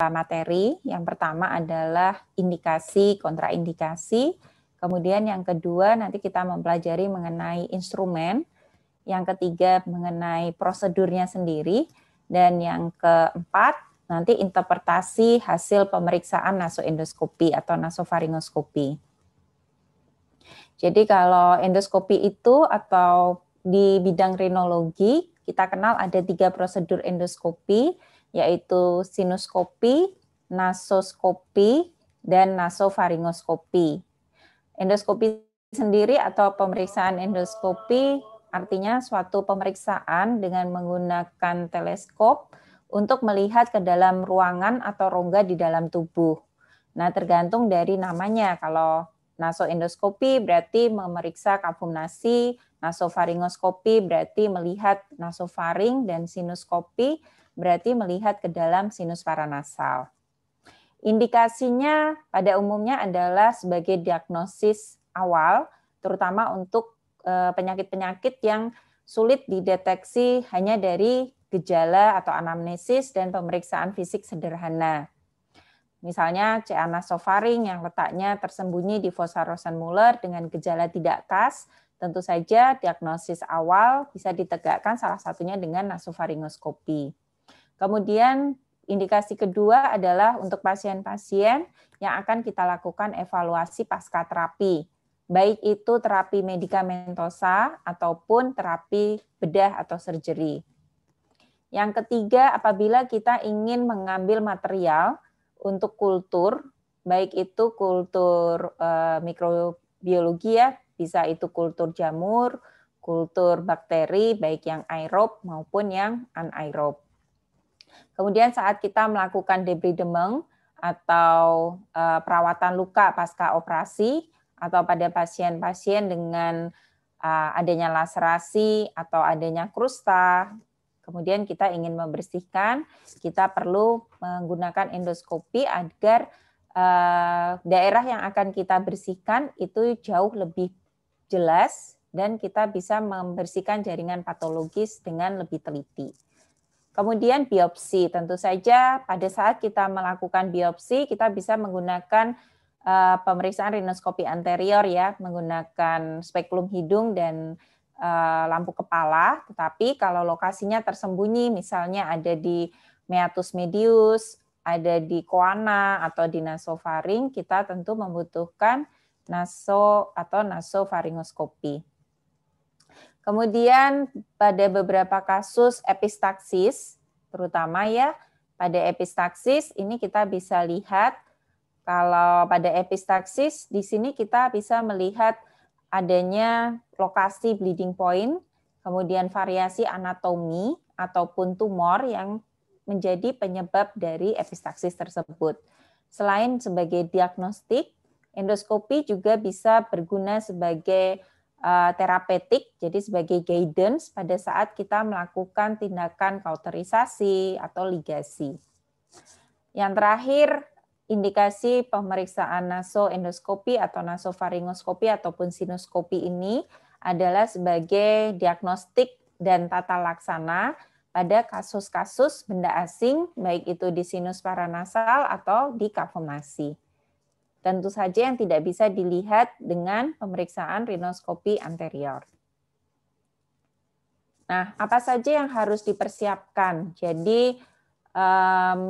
materi. Yang pertama adalah indikasi, kontraindikasi. Kemudian yang kedua nanti kita mempelajari mengenai instrumen. Yang ketiga mengenai prosedurnya sendiri. Dan yang keempat nanti interpretasi hasil pemeriksaan nasoendoskopi atau nasofaringoskopi. Jadi kalau endoskopi itu atau di bidang rinologi, kita kenal ada 3 prosedur endoskopi, yaitu sinuskopi, nasoskopi, dan nasofaringoskopi. Endoskopi sendiri atau pemeriksaan endoskopi artinya suatu pemeriksaan dengan menggunakan teleskop untuk melihat ke dalam ruangan atau rongga di dalam tubuh. Nah, tergantung dari namanya. Kalau nasoendoskopi berarti memeriksa kafum nasi, nasofaringoskopi berarti melihat nasofaring, dan sinuskopi berarti melihat ke dalam sinus paranasal. Indikasinya pada umumnya adalah sebagai diagnosis awal, terutama untuk penyakit-penyakit yang sulit dideteksi hanya dari gejala atau anamnesis dan pemeriksaan fisik sederhana. Misalnya CA nasofaring yang letaknya tersembunyi di fossa Rosenmuller dengan gejala tidak khas, tentu saja diagnosis awal bisa ditegakkan salah satunya dengan nasofaringoskopi. Kemudian indikasi kedua adalah untuk pasien-pasien yang akan kita lakukan evaluasi pasca terapi, baik itu terapi medikamentosa ataupun terapi bedah atau surgery. Yang ketiga, apabila kita ingin mengambil material untuk kultur, baik itu kultur mikrobiologi ya, bisa itu kultur jamur, kultur bakteri, baik yang aerob maupun yang anaerob. Kemudian saat kita melakukan debridement atau perawatan luka pasca operasi, atau pada pasien-pasien dengan adanya laserasi atau adanya krusta, kemudian kita ingin membersihkan, kita perlu menggunakan endoskopi agar daerah yang akan kita bersihkan itu jauh lebih jelas dan kita bisa membersihkan jaringan patologis dengan lebih teliti. Kemudian biopsi, tentu saja pada saat kita melakukan biopsi kita bisa menggunakan pemeriksaan rinoskopi anterior ya, menggunakan spekulum hidung dan lampu kepala, tetapi kalau lokasinya tersembunyi, misalnya ada di meatus medius, ada di koana atau di nasofaring, kita tentu membutuhkan naso atau nasofaringoskopi. Kemudian pada beberapa kasus epistaksis, terutama ya pada epistaksis ini kita bisa lihat kalau pada epistaksis di sini kita bisa melihat adanya lokasi bleeding point, kemudian variasi anatomi ataupun tumor yang menjadi penyebab dari epistaksis tersebut. Selain sebagai diagnostik, endoskopi juga bisa berguna sebagai terapeutik, jadi sebagai guidance pada saat kita melakukan tindakan kauterisasi atau ligasi. Yang terakhir, indikasi pemeriksaan nasoendoskopi atau nasofaringoskopi ataupun sinuskopi ini adalah sebagai diagnostik dan tata laksana pada kasus-kasus benda asing, baik itu di sinus paranasal atau di kafum nasi. Tentu saja yang tidak bisa dilihat dengan pemeriksaan rinoskopi anterior. Nah, apa saja yang harus dipersiapkan? Jadi,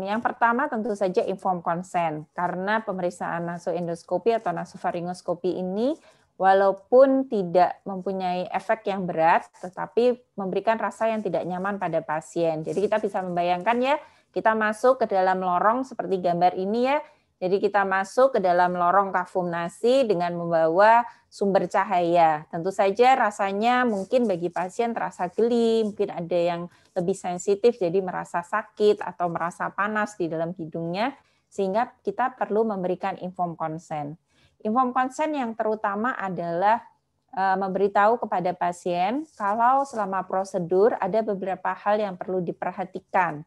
yang pertama tentu saja informed consent, karena pemeriksaan nasoendoskopi atau nasofaringoskopi ini walaupun tidak mempunyai efek yang berat, tetapi memberikan rasa yang tidak nyaman pada pasien. Jadi kita bisa membayangkan ya, kita masuk ke dalam lorong seperti gambar ini ya, jadi kita masuk ke dalam lorong kafum nasi dengan membawa sumber cahaya. Tentu saja rasanya mungkin bagi pasien terasa geli, mungkin ada yang lebih sensitif jadi merasa sakit atau merasa panas di dalam hidungnya, sehingga kita perlu memberikan informed consent. Informed consent yang terutama adalah memberitahu kepada pasien kalau selama prosedur ada beberapa hal yang perlu diperhatikan.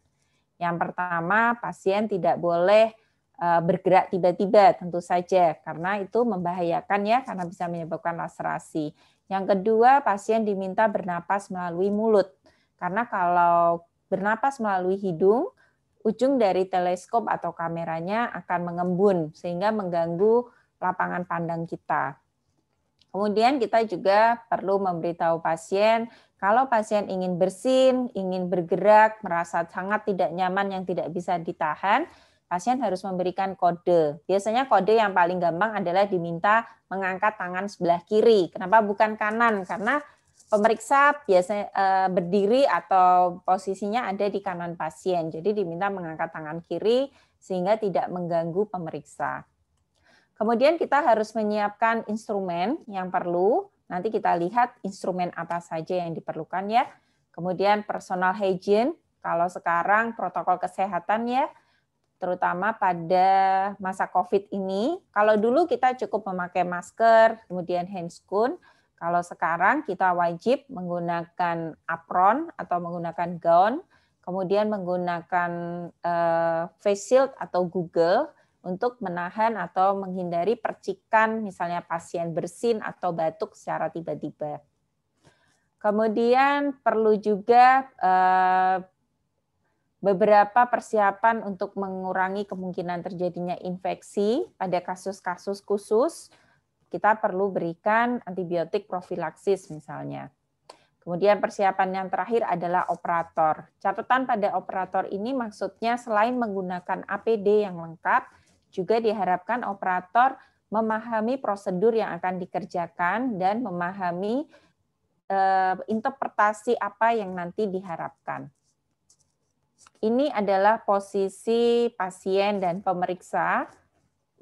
Yang pertama, pasien tidak boleh bergerak tiba-tiba tentu saja, karena itu membahayakan ya, karena bisa menyebabkan laserasi. Yang kedua, pasien diminta bernapas melalui mulut, karena kalau bernapas melalui hidung, ujung dari teleskop atau kameranya akan mengembun sehingga mengganggu lapangan pandang kita. Kemudian kita juga perlu memberitahu pasien kalau pasien ingin bersin, ingin bergerak, merasa sangat tidak nyaman yang tidak bisa ditahan, pasien harus memberikan kode. Biasanya kode yang paling gampang adalah diminta mengangkat tangan sebelah kiri. Kenapa bukan kanan? Karena pemeriksa biasanya berdiri atau posisinya ada di kanan pasien. Jadi diminta mengangkat tangan kiri sehingga tidak mengganggu pemeriksa. Kemudian kita harus menyiapkan instrumen yang perlu. Nanti kita lihat instrumen apa saja yang diperlukan ya. Kemudian personal hygiene. Kalau sekarang protokol kesehatan ya, terutama pada masa COVID ini. Kalau dulu kita cukup memakai masker, kemudian handscoon. Kalau sekarang kita wajib menggunakan apron atau menggunakan gaun, kemudian menggunakan face shield atau Google untuk menahan atau menghindari percikan misalnya pasien bersin atau batuk secara tiba-tiba. Kemudian perlu juga beberapa persiapan untuk mengurangi kemungkinan terjadinya infeksi pada kasus-kasus khusus. Kita perlu berikan antibiotik profilaksis misalnya. Kemudian persiapan yang terakhir adalah operator. Catatan pada operator ini maksudnya selain menggunakan APD yang lengkap, juga diharapkan operator memahami prosedur yang akan dikerjakan dan memahami interpretasi apa yang nanti diharapkan. Ini adalah posisi pasien dan pemeriksa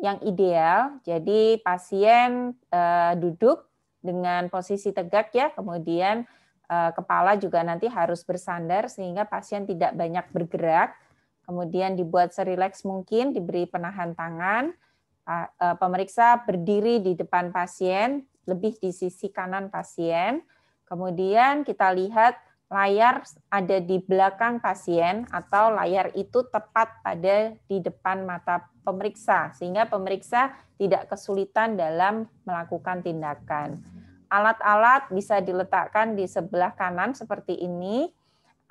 yang ideal. Jadi pasien duduk dengan posisi tegak ya, kemudian kepala juga nanti harus bersandar sehingga pasien tidak banyak bergerak. Kemudian dibuat serileks mungkin, diberi penahan tangan. Pemeriksa berdiri di depan pasien, lebih di sisi kanan pasien. Kemudian kita lihat layar ada di belakang pasien atau layar itu tepat pada di depan mata pemeriksa sehingga pemeriksa tidak kesulitan dalam melakukan tindakan. Alat-alat bisa diletakkan di sebelah kanan seperti ini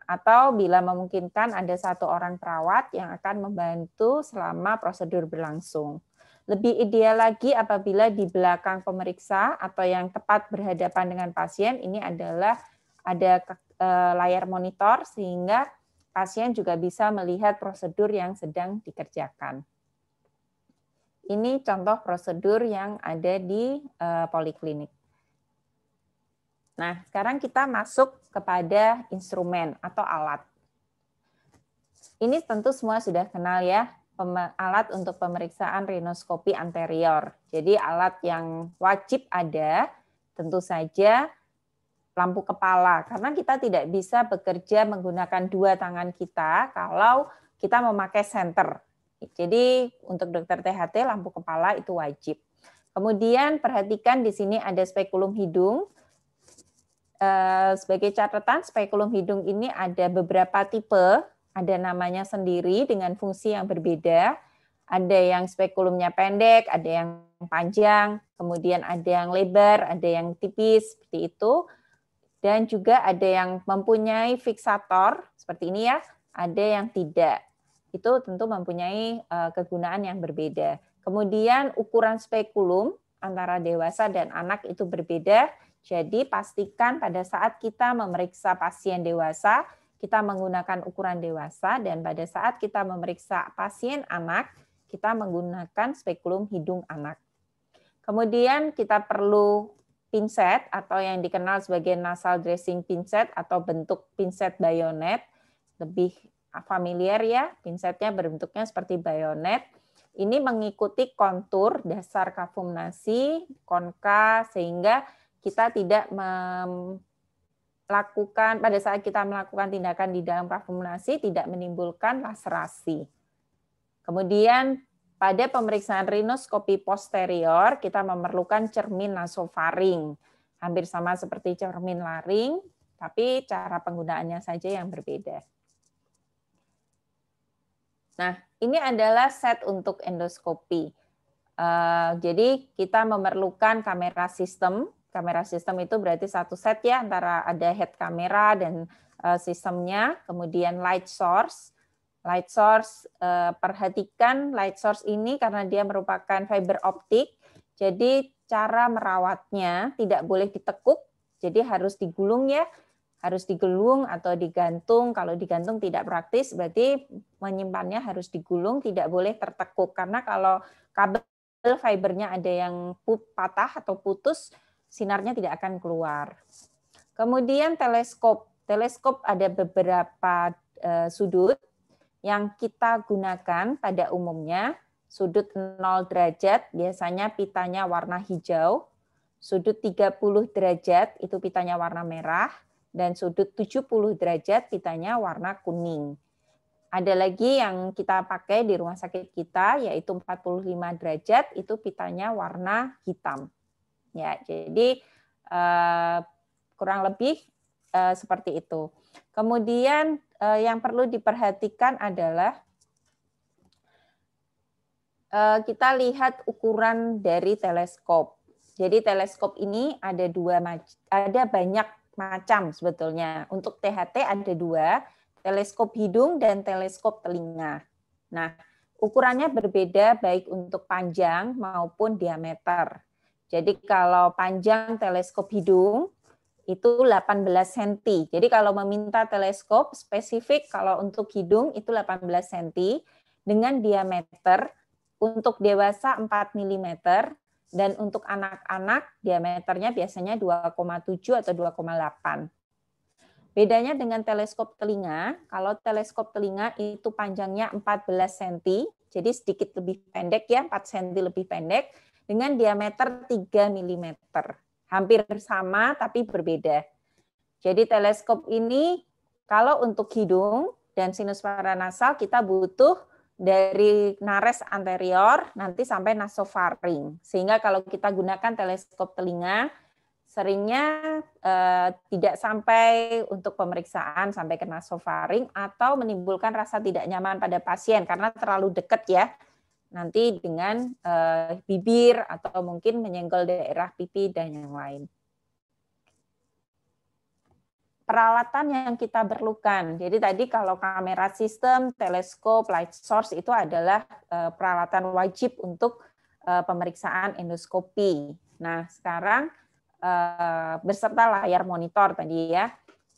atau bila memungkinkan ada satu orang perawat yang akan membantu selama prosedur berlangsung. Lebih ideal lagi apabila di belakang pemeriksa atau yang tepat berhadapan dengan pasien ini adalah ada layar monitor sehingga pasien juga bisa melihat prosedur yang sedang dikerjakan. Ini contoh prosedur yang ada di poliklinik. Nah, sekarang kita masuk kepada instrumen atau alat. Ini tentu semua sudah kenal ya, alat untuk pemeriksaan rinoskopi anterior. Jadi alat yang wajib ada tentu saja lampu kepala, karena kita tidak bisa bekerja menggunakan dua tangan kita kalau kita memakai senter. Jadi untuk dokter THT lampu kepala itu wajib. Kemudian perhatikan di sini ada spekulum hidung. Sebagai catatan, spekulum hidung ini ada beberapa tipe, ada namanya sendiri dengan fungsi yang berbeda. Ada yang spekulumnya pendek, ada yang panjang, kemudian ada yang lebar, ada yang tipis, seperti itu. Dan juga ada yang mempunyai fiksator, seperti ini ya, ada yang tidak. Itu tentu mempunyai kegunaan yang berbeda. Kemudian ukuran spekulum antara dewasa dan anak itu berbeda, jadi pastikan pada saat kita memeriksa pasien dewasa, kita menggunakan ukuran dewasa, dan pada saat kita memeriksa pasien anak, kita menggunakan spekulum hidung anak. Kemudian kita perlu pinset atau yang dikenal sebagai nasal dressing pinset atau bentuk pinset bayonet, lebih familiar ya, pinsetnya berbentuknya seperti bayonet. Ini mengikuti kontur dasar kafum nasi, konka, sehingga kita tidak melakukan, pada saat kita melakukan tindakan di dalam kafum nasi, tidak menimbulkan laserasi. Kemudian pada pemeriksaan rinoskopi posterior, kita memerlukan cermin nasofaring. Hampir sama seperti cermin laring, tapi cara penggunaannya saja yang berbeda. Nah, ini adalah set untuk endoskopi. Jadi kita memerlukan kamera sistem. Kamera sistem itu berarti satu set ya, antara ada head kamera dan sistemnya, kemudian light source, Light source, perhatikan light source ini karena dia merupakan fiber optik, jadi cara merawatnya tidak boleh ditekuk, jadi harus digulung ya, harus digulung atau digantung. Kalau digantung tidak praktis, berarti menyimpannya harus digulung, tidak boleh tertekuk. Karena kalau kabel fibernya ada yang patah atau putus, sinarnya tidak akan keluar. Kemudian teleskop. Teleskop ada beberapa sudut yang kita gunakan pada umumnya. Sudut 0 derajat biasanya pitanya warna hijau, sudut 30 derajat itu pitanya warna merah, dan sudut 70 derajat pitanya warna kuning. Ada lagi yang kita pakai di rumah sakit kita yaitu 45 derajat itu pitanya warna hitam. Ya, jadi kurang lebih seperti itu. Kemudian yang perlu diperhatikan adalah kita lihat ukuran dari teleskop. Jadi teleskop ini ada banyak macam sebetulnya. Untuk THT ada 2, teleskop hidung dan teleskop telinga. Nah, ukurannya berbeda baik untuk panjang maupun diameter. Jadi kalau panjang teleskop hidung itu 18 cm. Jadi kalau meminta teleskop spesifik kalau untuk hidung itu 18 cm dengan diameter untuk dewasa 4 mm dan untuk anak-anak diameternya biasanya 2,7 atau 2,8. Bedanya dengan teleskop telinga, kalau teleskop telinga itu panjangnya 14 cm, jadi sedikit lebih pendek ya, 4 cm lebih pendek, dengan diameter 3 mm. Hampir sama tapi berbeda. Jadi teleskop ini kalau untuk hidung dan sinus paranasal kita butuh dari nares anterior nanti sampai nasofaring. Sehingga kalau kita gunakan teleskop telinga, seringnya tidak sampai untuk pemeriksaan sampai ke nasofaring atau menimbulkan rasa tidak nyaman pada pasien karena terlalu dekat ya. Nanti dengan bibir atau mungkin menyenggol daerah pipi dan yang lain. Peralatan yang kita perlukan. Jadi tadi kalau kamera sistem, teleskop, light source itu adalah peralatan wajib untuk pemeriksaan endoskopi. Nah, sekarang beserta layar monitor tadi ya.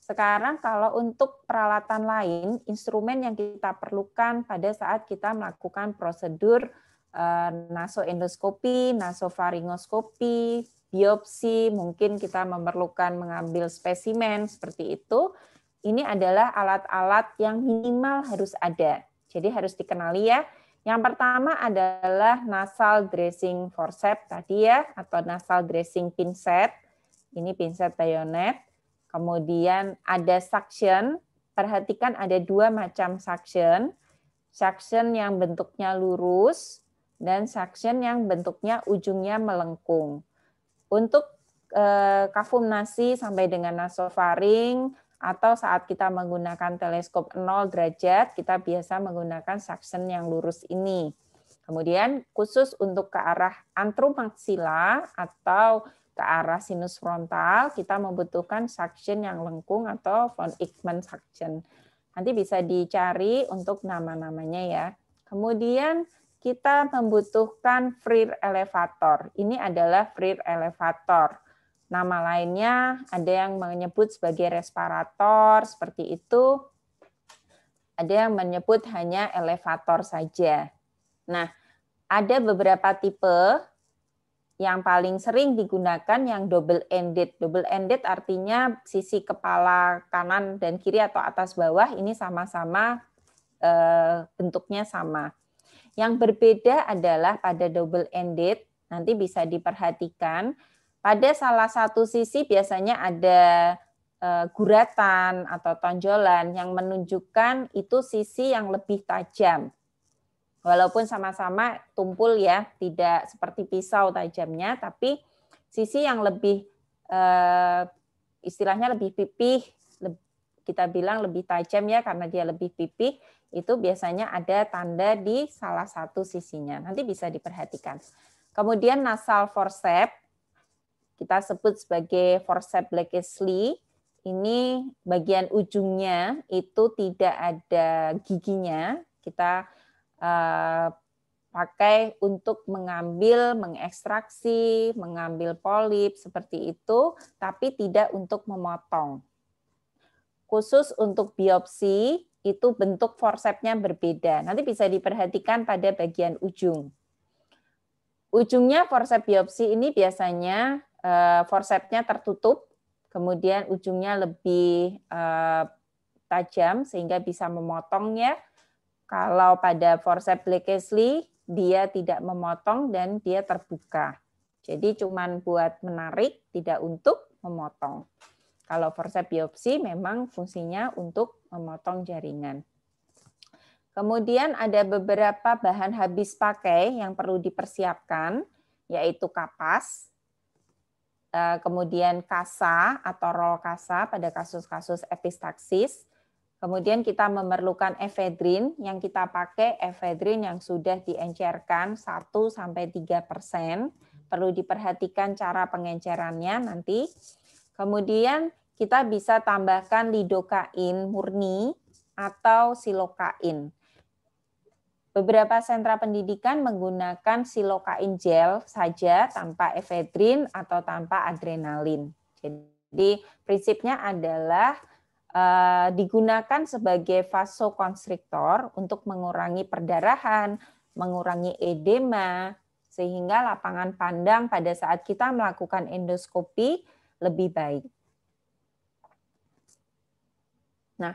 Sekarang kalau untuk peralatan lain, instrumen yang kita perlukan pada saat kita melakukan prosedur nasoendoskopi, nasofaringoskopi, biopsi, mungkin kita memerlukan mengambil spesimen seperti itu. Ini adalah alat-alat yang minimal harus ada. Jadi harus dikenali ya. Yang pertama adalah nasal dressing forceps tadi ya, atau nasal dressing pinset. Ini pinset bayonet. Kemudian ada suction. Perhatikan ada 2 macam suction. Suction yang bentuknya lurus dan suction yang bentuknya ujungnya melengkung. Untuk kafumnasi sampai dengan nasofaring atau saat kita menggunakan teleskop 0 derajat, kita biasa menggunakan suction yang lurus ini. Kemudian khusus untuk ke arah antromaksila atau ke arah sinus frontal, kita membutuhkan suction yang lengkung atau von Ekman suction. Nanti bisa dicari untuk nama-namanya ya. Kemudian kita membutuhkan FRIR elevator. Ini adalah FRIR elevator. Nama lainnya ada yang menyebut sebagai respirator, seperti itu. Ada yang menyebut hanya elevator saja. Nah, ada beberapa tipe yang paling sering digunakan yang double-ended. Double-ended artinya sisi kepala kanan dan kiri atau atas bawah ini sama-sama bentuknya sama. Yang berbeda adalah pada double-ended, nanti bisa diperhatikan, pada salah satu sisi biasanya ada guratan atau tonjolan yang menunjukkan itu sisi yang lebih tajam. Walaupun sama-sama tumpul ya, tidak seperti pisau tajamnya, tapi sisi yang lebih, istilahnya lebih pipih, kita bilang lebih tajam ya karena dia lebih pipih, itu biasanya ada tanda di salah satu sisinya. Nanti bisa diperhatikan. Kemudian nasal forceps, kita sebut sebagai forceps Blakeslee, ini bagian ujungnya itu tidak ada giginya. Kita pakai untuk mengambil, mengekstraksi, mengambil polip seperti itu, tapi tidak untuk memotong. Khusus untuk biopsi, itu bentuk forcepsnya berbeda. Nanti bisa diperhatikan pada bagian ujung. Ujungnya forceps biopsi ini biasanya forcepsnya tertutup, kemudian ujungnya lebih tajam sehingga bisa memotongnya. Kalau pada forceps Blakesley, dia tidak memotong dan dia terbuka. Jadi cuman buat menarik, tidak untuk memotong. Kalau forceps biopsi memang fungsinya untuk memotong jaringan. Kemudian ada beberapa bahan habis pakai yang perlu dipersiapkan, yaitu kapas, kemudian kasa atau roll kasa pada kasus-kasus epistaksis. Kemudian kita memerlukan efedrin, yang kita pakai efedrin yang sudah diencerkan 1-3%. Perlu diperhatikan cara pengencerannya nanti. Kemudian kita bisa tambahkan lidokain murni atau silokain. Beberapa sentra pendidikan menggunakan silokain gel saja tanpa efedrin atau tanpa adrenalin. Jadi prinsipnya adalah digunakan sebagai vasokonstriktor untuk mengurangi perdarahan, mengurangi edema, sehingga lapangan pandang pada saat kita melakukan endoskopi lebih baik. Nah,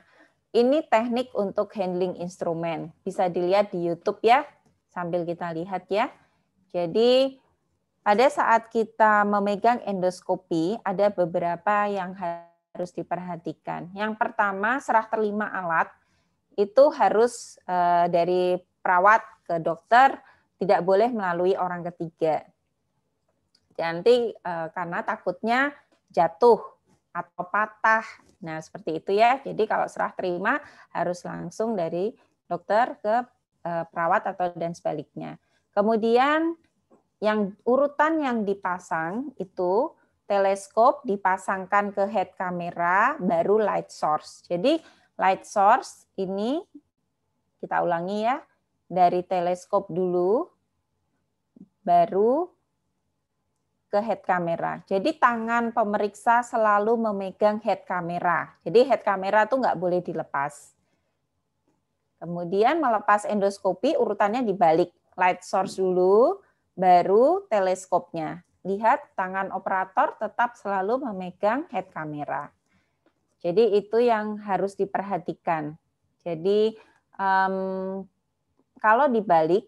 ini teknik untuk handling instrumen. Bisa dilihat di YouTube ya, sambil kita lihat ya. Jadi pada saat kita memegang endoskopi, ada beberapa yang harus diperhatikan. Yang pertama, serah terima alat itu harus dari perawat ke dokter, tidak boleh melalui orang ketiga. Nanti karena takutnya jatuh atau patah. Nah, seperti itu ya. Jadi kalau serah terima harus langsung dari dokter ke perawat atau dan sebaliknya. Kemudian yang urutan yang dipasang itu teleskop dipasangkan ke head kamera, baru light source. Jadi light source ini kita ulangi ya, dari teleskop dulu, baru ke head kamera. Jadi tangan pemeriksa selalu memegang head kamera. Jadi head kamera tuh nggak boleh dilepas. Kemudian melepas endoskopi urutannya dibalik. Light source dulu, baru teleskopnya. Lihat tangan operator tetap selalu memegang head kamera. Jadi itu yang harus diperhatikan. Jadi kalau dibalik,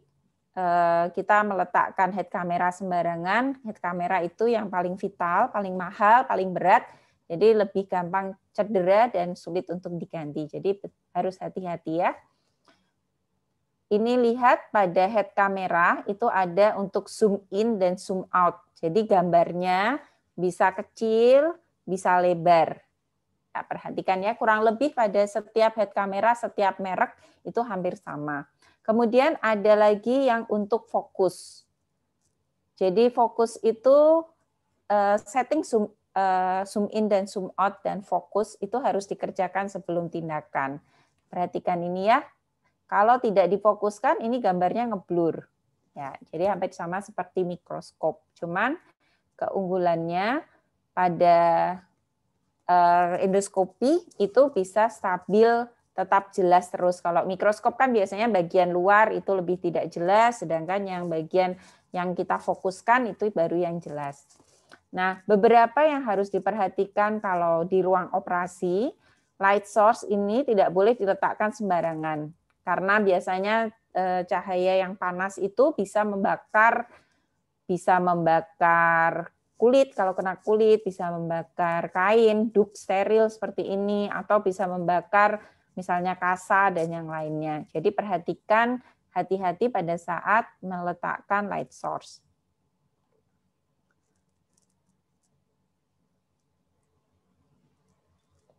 kita meletakkan head kamera sembarangan, head kamera itu yang paling vital, paling mahal, paling berat, jadi lebih gampang cedera dan sulit untuk diganti. Jadi harus hati-hati ya. Ini lihat pada head kamera itu ada untuk zoom in dan zoom out. Jadi gambarnya bisa kecil, bisa lebar. Nah, perhatikan ya, kurang lebih pada setiap head kamera, setiap merek itu hampir sama. Kemudian ada lagi yang untuk fokus. Jadi fokus itu setting zoom in dan zoom out dan fokus itu harus dikerjakan sebelum tindakan. Perhatikan ini ya. Kalau tidak difokuskan ini gambarnya ngeblur. Ya, jadi hampir sama seperti mikroskop. Cuman keunggulannya pada endoskopi itu bisa stabil, tetap jelas terus. Kalau mikroskop kan biasanya bagian luar itu lebih tidak jelas, sedangkan yang bagian yang kita fokuskan itu baru yang jelas. Nah, beberapa yang harus diperhatikan kalau di ruang operasi, light source ini tidak boleh diletakkan sembarangan. Karena biasanya cahaya yang panas itu bisa membakar kulit, kalau kena kulit, bisa membakar kain, duk steril seperti ini, atau bisa membakar misalnya kasa dan yang lainnya. Jadi perhatikan hati-hati pada saat meletakkan light source.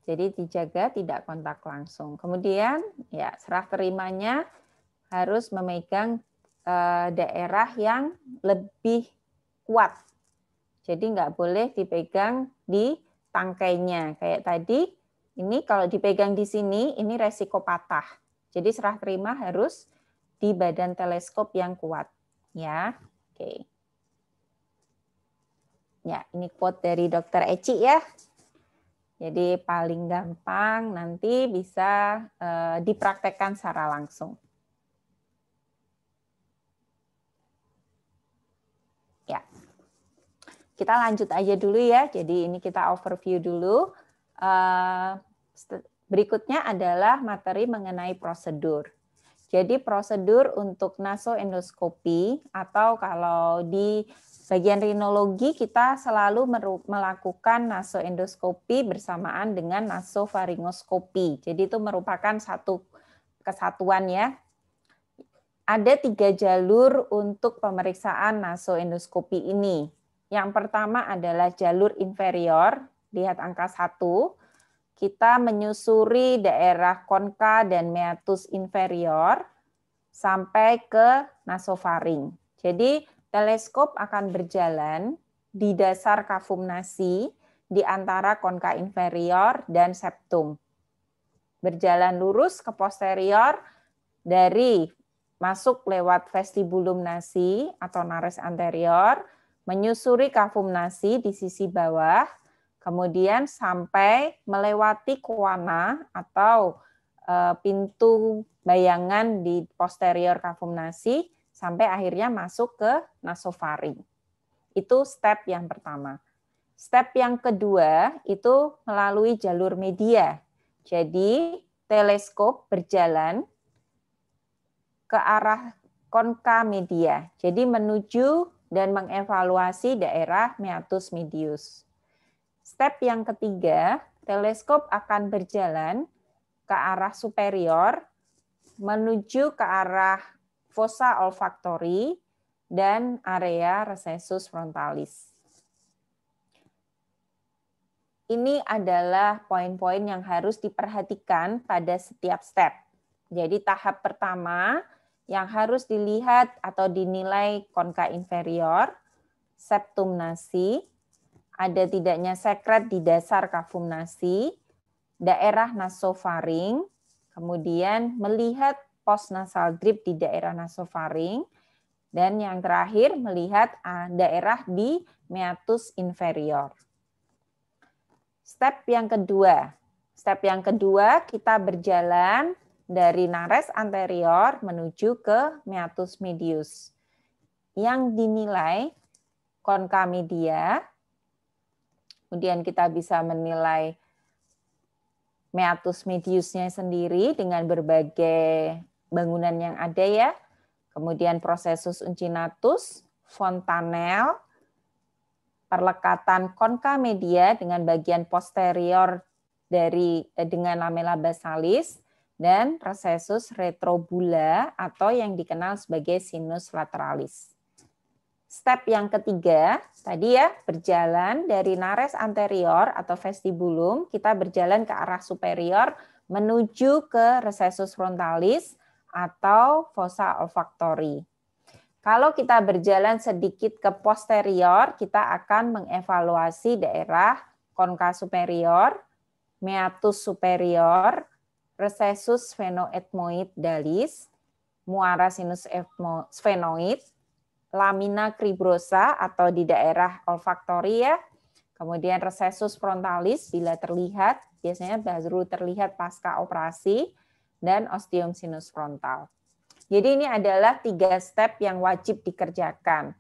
Jadi dijaga tidak kontak langsung. Kemudian ya serah terimanya harus memegang daerah yang lebih kuat. Jadi nggak boleh dipegang di tangkainya. Kayak tadi, ini kalau dipegang di sini, ini resiko patah. Jadi serah terima harus di badan teleskop yang kuat. Ya, oke. Ya, ini quote dari Dr. Eci ya. Jadi paling gampang nanti bisa dipraktekkan secara langsung. Ya, kita lanjut aja dulu ya. Jadi ini kita overview dulu. Berikutnya adalah materi mengenai prosedur. Jadi prosedur untuk nasoendoskopi atau kalau di bagian rinologi kita selalu melakukan nasoendoskopi bersamaan dengan nasofaringoskopi. Jadi itu merupakan satu kesatuan ya. Ada 3 jalur untuk pemeriksaan nasoendoskopi ini. Yang pertama adalah jalur inferior, lihat angka 1. Kita menyusuri daerah konka dan meatus inferior sampai ke nasofaring. Jadi teleskop akan berjalan di dasar kafum nasi di antara konka inferior dan septum. Berjalan lurus ke posterior dari masuk lewat vestibulum nasi atau nares anterior, menyusuri kafum nasi di sisi bawah, kemudian sampai melewati koana atau pintu bayangan di posterior kafum nasi sampai akhirnya masuk ke nasofaring. Itu step yang pertama. Step yang kedua itu melalui jalur media. Jadi teleskop berjalan ke arah konka media. Jadi menuju dan mengevaluasi daerah meatus medius. Step yang ketiga, teleskop akan berjalan ke arah superior, menuju ke arah fossa olfactori dan area recessus frontalis. Ini adalah poin-poin yang harus diperhatikan pada setiap step. Jadi tahap pertama yang harus dilihat atau dinilai konka inferior, septum nasi, ada tidaknya sekret di dasar kafum nasi, daerah nasofaring, kemudian melihat postnasal drip di daerah nasofaring, dan yang terakhir melihat daerah di meatus inferior. Step yang kedua kita berjalan dari nares anterior menuju ke meatus medius. Yang dinilai konka media, kemudian kita bisa menilai meatus mediusnya sendiri dengan berbagai bangunan yang ada ya. Kemudian processus uncinatus, fontanel, perlekatan konka media dengan bagian posterior dengan lamella basalis, dan recessus retrobula atau yang dikenal sebagai sinus lateralis. Step yang ketiga, tadi ya, berjalan dari nares anterior atau vestibulum, kita berjalan ke arah superior menuju ke recessus frontalis atau fossa olfactori. Kalau kita berjalan sedikit ke posterior, kita akan mengevaluasi daerah konka superior, meatus superior, recessus sphenoethmoidalis, muara sinus sphenoid, lamina cribrosa atau di daerah olfaktori ya, kemudian recessus frontalis bila terlihat, biasanya baru terlihat pasca operasi, dan ostium sinus frontal. Jadi ini adalah 3 step yang wajib dikerjakan.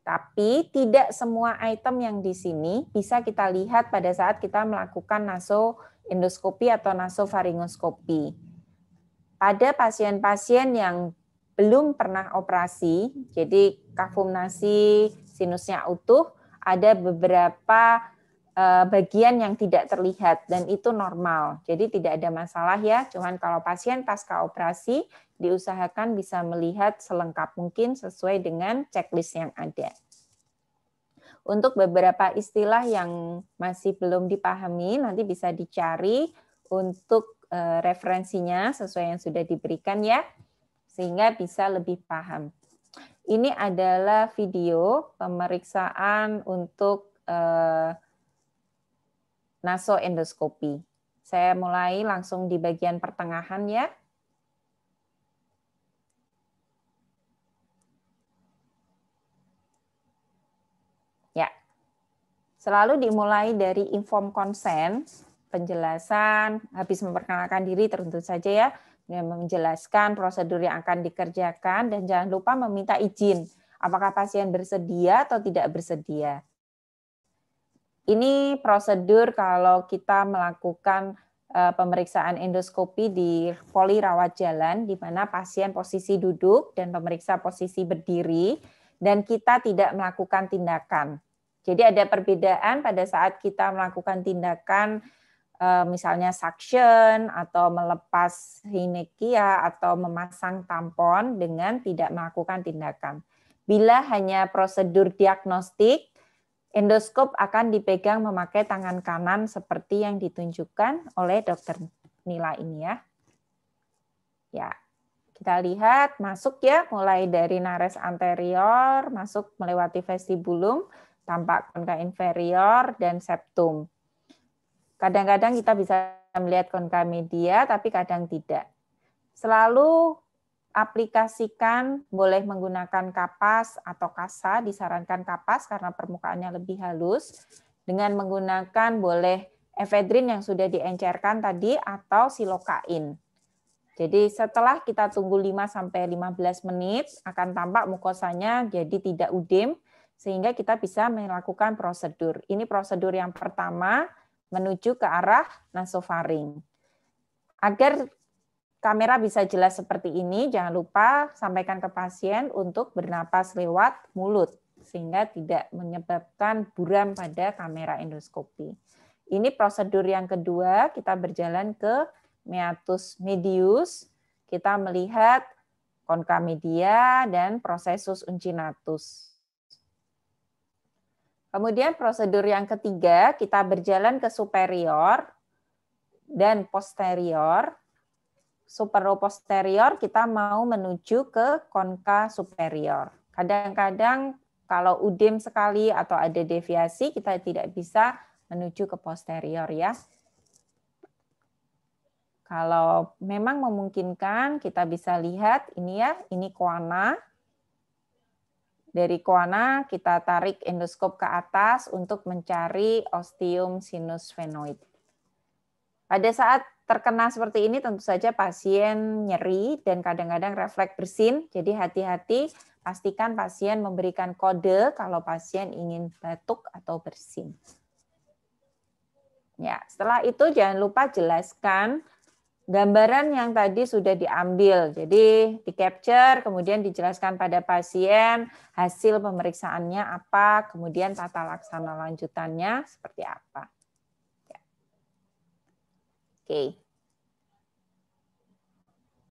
Tapi tidak semua item yang di sini bisa kita lihat pada saat kita melakukan nasoendoskopi atau nasofaringoskopi. Pada pasien-pasien yang belum pernah operasi, jadi kafum nasi, sinusnya utuh, ada beberapa bagian yang tidak terlihat dan itu normal. Jadi tidak ada masalah ya, cuman kalau pasien pasca operasi diusahakan bisa melihat selengkap mungkin sesuai dengan checklist yang ada. Untuk beberapa istilah yang masih belum dipahami nanti bisa dicari untuk referensinya sesuai yang sudah diberikan ya, sehingga bisa lebih paham. Ini adalah video pemeriksaan untuk nasoendoskopi. Saya mulai langsung di bagian pertengahan ya. Ya, selalu dimulai dari inform consent, penjelasan, habis memperkenalkan diri tentu saja ya, menjelaskan prosedur yang akan dikerjakan, dan jangan lupa meminta izin. Apakah pasien bersedia atau tidak bersedia. Ini prosedur kalau kita melakukan pemeriksaan endoskopi di poli rawat jalan, di mana pasien posisi duduk dan pemeriksa posisi berdiri, dan kita tidak melakukan tindakan. Jadi ada perbedaan pada saat kita melakukan tindakan misalnya suction atau melepas hinekia atau memasang tampon dengan tidak melakukan tindakan. Bila hanya prosedur diagnostik, endoskop akan dipegang memakai tangan kanan seperti yang ditunjukkan oleh Dr. Nila ini ya. Ya, kita lihat masuk ya, mulai dari nares anterior, masuk melewati vestibulum, tampak konka inferior dan septum. Kadang-kadang kita bisa melihat konka media, tapi kadang tidak. Selalu aplikasikan, boleh menggunakan kapas atau kasa, disarankan kapas karena permukaannya lebih halus, dengan menggunakan boleh efedrin yang sudah diencerkan tadi atau silokain. Jadi setelah kita tunggu 5-15 menit, akan tampak mukosanya jadi tidak udem, sehingga kita bisa melakukan prosedur. Ini prosedur yang pertama, menuju ke arah nasofaring. Agar kamera bisa jelas seperti ini, jangan lupa sampaikan ke pasien untuk bernapas lewat mulut, sehingga tidak menyebabkan buram pada kamera endoskopi. Ini prosedur yang kedua, kita berjalan ke meatus medius, kita melihat konka media dan prosesus uncinatus. Kemudian prosedur yang ketiga, kita berjalan ke superior dan posterior. Supero-posterior kita mau menuju ke konka superior. Kadang-kadang kalau udem sekali atau ada deviasi, kita tidak bisa menuju ke posterior ya. Kalau memang memungkinkan, kita bisa lihat ini ya, ini koana. Dari koana kita tarik endoskop ke atas untuk mencari ostium sinus sphenoid. Pada saat terkena seperti ini tentu saja pasien nyeri dan kadang-kadang refleks bersin. Jadi hati-hati, pastikan pasien memberikan kode kalau pasien ingin batuk atau bersin. Ya, setelah itu jangan lupa jelaskan gambaran yang tadi sudah diambil. Jadi di-capture, kemudian dijelaskan pada pasien hasil pemeriksaannya apa, kemudian tata laksana lanjutannya seperti apa. Ya. Oke.